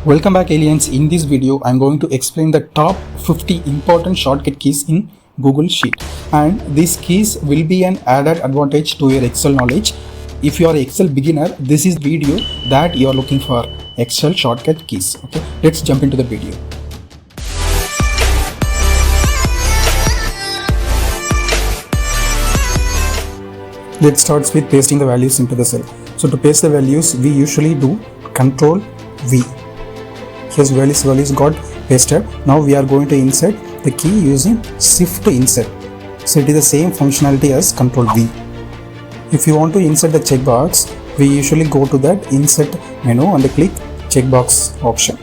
Welcome back aliens. In this video I'm going to explain the top 50 important shortcut keys in Google Sheet, and these keys will be an added advantage to your Excel knowledge. If you are an Excel beginner, this is the video that you are looking for, Excel shortcut keys. Okay, let's jump into the video. Let's start with pasting the values into the cell. So to paste the values, we usually do Control V. Here's values got pasted. Now we are going to insert the key using Shift Insert. So it is the same functionality as Control V. If you want to insert the checkbox, we usually go to that Insert menu and click checkbox option.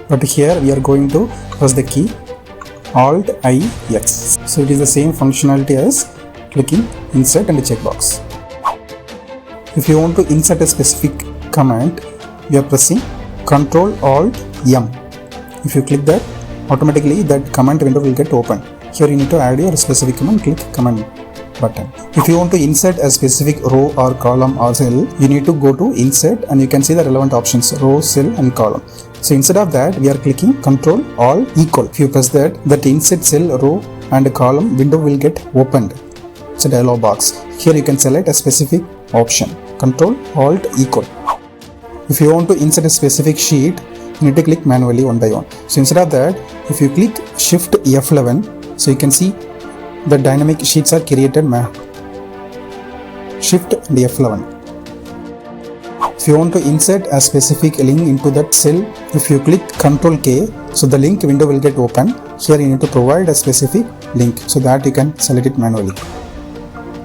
But here we are going to press the key Alt IX. So it is the same functionality as clicking Insert and checkbox. If you want to insert a specific command, we are pressing Control Alt M. If you click that, automatically that command window will get open. Here you need to add your specific command, click command button. If you want to insert a specific row or column or cell, you need to go to insert and you can see the relevant options, row, cell and column. So instead of that, we are clicking Control Alt equal. If you press that insert cell, row and column window will get opened. It's a dialog box. Here you can select a specific option, Control Alt equal. If you want to insert a specific sheet, you need to click manually one by one. So instead of that, if you click Shift F11, so you can see the dynamic sheets are created. Shift and F11. If you want to insert a specific link into that cell, if you click Control K, so the link window will get open. Here you need to provide a specific link so that you can select it manually.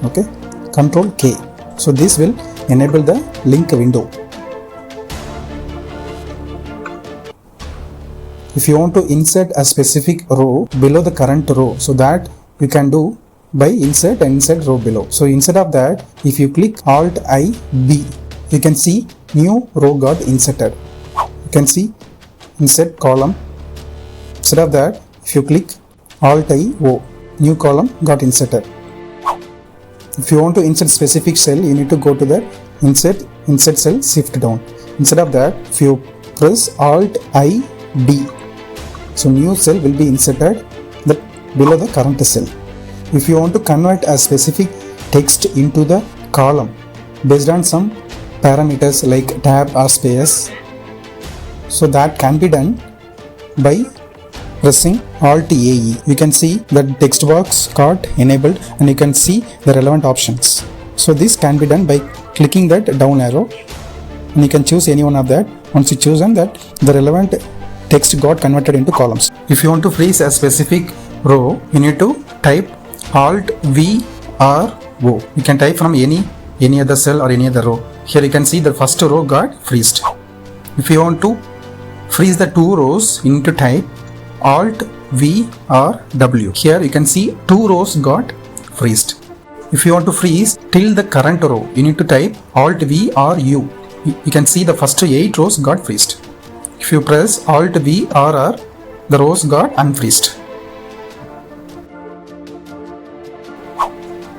Okay, Control K. So this will enable the link window. If you want to insert a specific row below the current row, so that you can do by insert and insert row below. So instead of that, if you click Alt I B, you can see new row got inserted. You can see insert column. Instead of that, if you click Alt I O, new column got inserted. If you want to insert specific cell, you need to go to the insert cell, shift down. Instead of that, if you press Alt I D, so new cell will be inserted below the current cell. If you want to convert a specific text into the column based on some parameters like tab or space, so that can be done by pressing Alt AE. You can see the text box got enabled and you can see the relevant options. So this can be done by clicking that down arrow and you can choose any one of that. Once you chosen that, the relevant text got converted into columns. If you want to freeze a specific row, you need to type Alt V R O. You can type from any other cell or any other row. Here you can see the first row got freezed. If you want to freeze the two rows, you need to type Alt V R W. Here you can see two rows got freezed. If you want to freeze till the current row, you need to type Alt V R U. You can see the first 8 rows got freezed. If you press Alt V R R, the rows got unfreezed.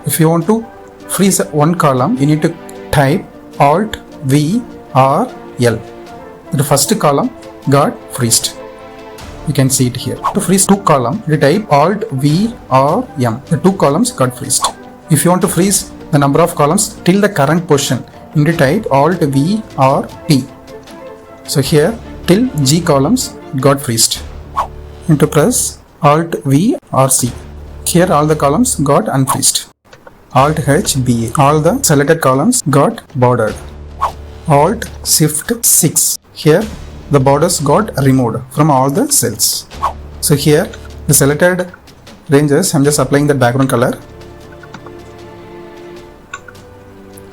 If you want to freeze one column, you need to type Alt V R L. The first column got freezed. You can see it here. To freeze two columns, you type Alt V R M. The two columns got freezed. If you want to freeze the number of columns till the current position, you need to type Alt V R T. So here till G columns got freezed. You need to press Alt V R C. Here all the columns got unfreezed. Alt H B A. All the selected columns got bordered. Alt Shift 6. Here the borders got removed from all the cells. So here the selected ranges, I'm just applying the background color.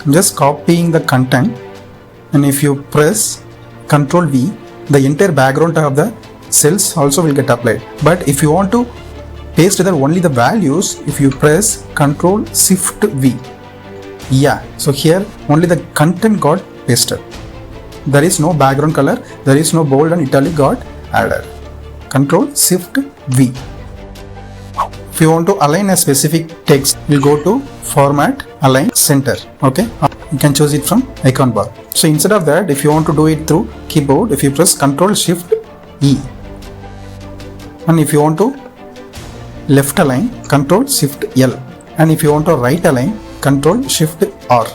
I'm just copying the content, and if you press Control V, the entire background of the cells also will get applied. But if you want to paste only the values, if you press Control Shift V, yeah, so here only the content got pasted. There is no background color, there is no bold and italic got added. Control Shift V. If you want to align a specific text, you go to Format, Align, Center. Okay, you can choose it from icon bar. So instead of that, if you want to do it through keyboard, if you press Ctrl Shift E, and if you want to left align, Ctrl Shift L, and if you want to right align, Ctrl Shift R.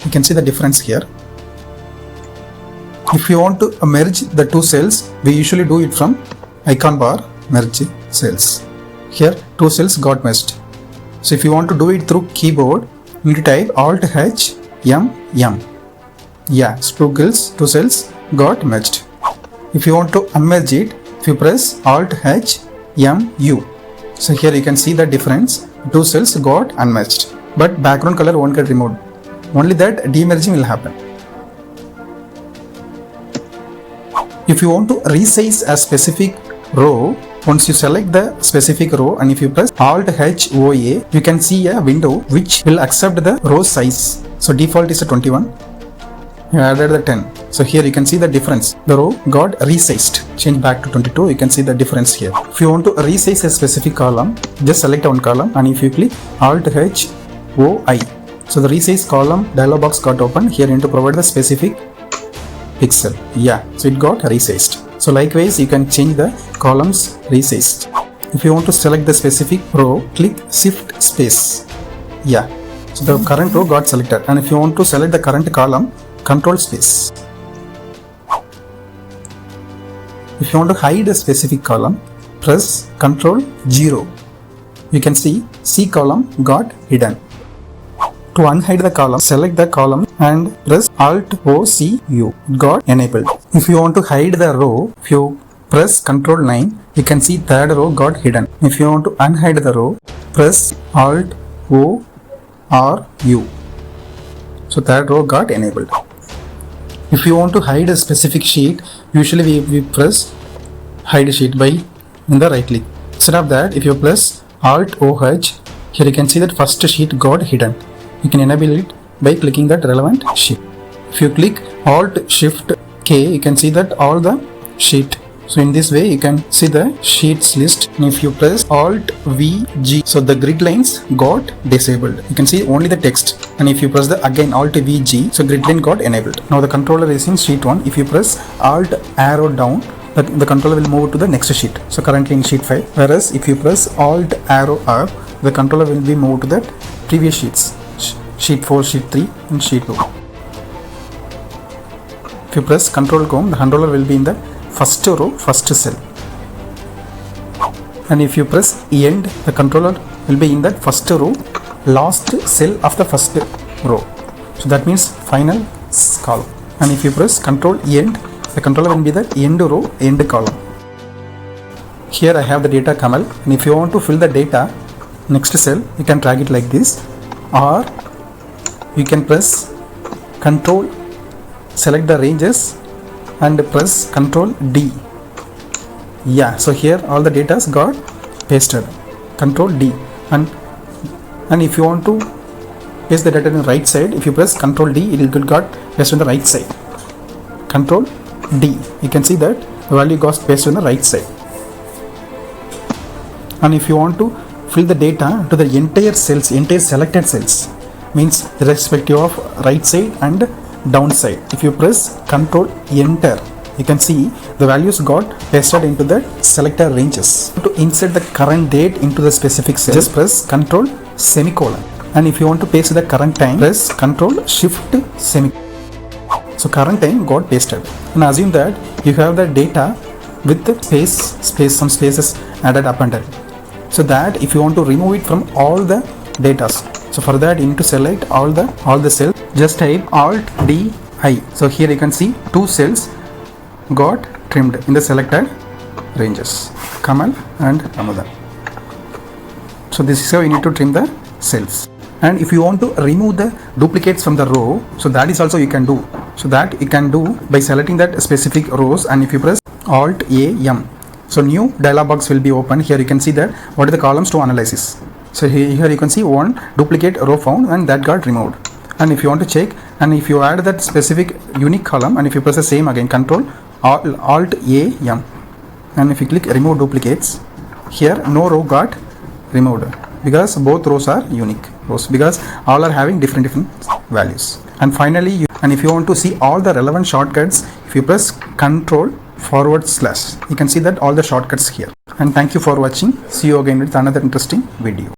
You can see the difference here. If you want to merge the two cells, we usually do it from icon bar, merge cells. Here two cells got merged. So if you want to do it through keyboard, you need to type Alt H M M. Yeah, two cells got merged. If you want to unmerge it, if you press Alt H M U. So here you can see the difference. Two cells got unmerged, but background color won't get removed. Only that demerging will happen. If you want to resize a specific row, once you select the specific row and if you press Alt H O A, you can see a window which will accept the row size. So default is a 21. You added the 10. So here you can see the difference. The row got resized. Change back to 22. You can see the difference here. If you want to resize a specific column, just select one column and if you click Alt H O I. So the resize column dialog box got open. Here you need to provide the specific pixel. Yeah, so it got resized. So likewise, you can change the columns resized. If you want to select the specific row, click Shift Space. Yeah, so the current row got selected. And if you want to select the current column, Control Space. If you want to hide a specific column, press Control 0. You can see C column got hidden. To unhide the column, select the column and press Alt O C U. It got enabled. If you want to hide the row, if you press Control 9, you can see third row got hidden. If you want to unhide the row, press Alt O R U. So third row got enabled. If you want to hide a specific sheet, usually we press hide sheet by in the right click. Instead of that, if you press Alt OH, here you can see that first sheet got hidden. You can enable it by clicking that relevant sheet. If you click Alt Shift K, you can see that all the sheet. So in this way, you can see the sheets list. And if you press Alt V G, so the grid lines got disabled. You can see only the text. And if you press the again Alt V G, so grid line got enabled. Now the controller is in sheet 1. If you press Alt arrow down, the controller will move to the next sheet. So currently in sheet 5. Whereas if you press Alt arrow up, the controller will be moved to the previous sheets. Sheet 4, Sheet 3 and Sheet 2. If you press Control comb, the controller will be in the first row, first cell. And if you press End, the controller will be in that first row, last cell of the first row. So that means final column. And if you press Control End, the controller will be the end row, end column. Here I have the data camel, and if you want to fill the data next cell, you can drag it like this, or you can press Control, select the ranges and press Control D. Yeah, so here all the data got pasted. Control D. And if you want to paste the data on the right side, if you press Control D, it will got pasted on the right side. Control D. You can see that the value got pasted on the right side. And if you want to fill the data to the entire cells, entire selected cells, means irrespective of right side and down side. If you press Control Enter, you can see the values got pasted into the selector ranges. To insert the current date into the specific cell, just press Control semicolon. And if you want to paste the current time, press Control Shift semicolon. So current time got pasted. And assume that you have the data with the some spaces added up and down. So that if you want to remove it from all the data, so for that you need to select all the cells. Just type Alt D I. So here you can see two cells got trimmed in the selected ranges, Kamal and Ramadan. So this is how you need to trim the cells. And if you want to remove the duplicates from the row, so that is also you can do. So that you can do by selecting that specific rows, and if you press Alt A M, so new dialog box will be open. Here you can see that what are the columns to analysis. So here you can see one duplicate row found and that got removed. And if you want to check, and if you add that specific unique column, and if you press the same again, Control Alt A M, and if you click remove duplicates, here no row got removed because both rows are unique rows, because all are having different values. And finally And if you want to see all the relevant shortcuts, if you press Ctrl/, you can see that all the shortcuts here. And thank you for watching. See you again with another interesting video.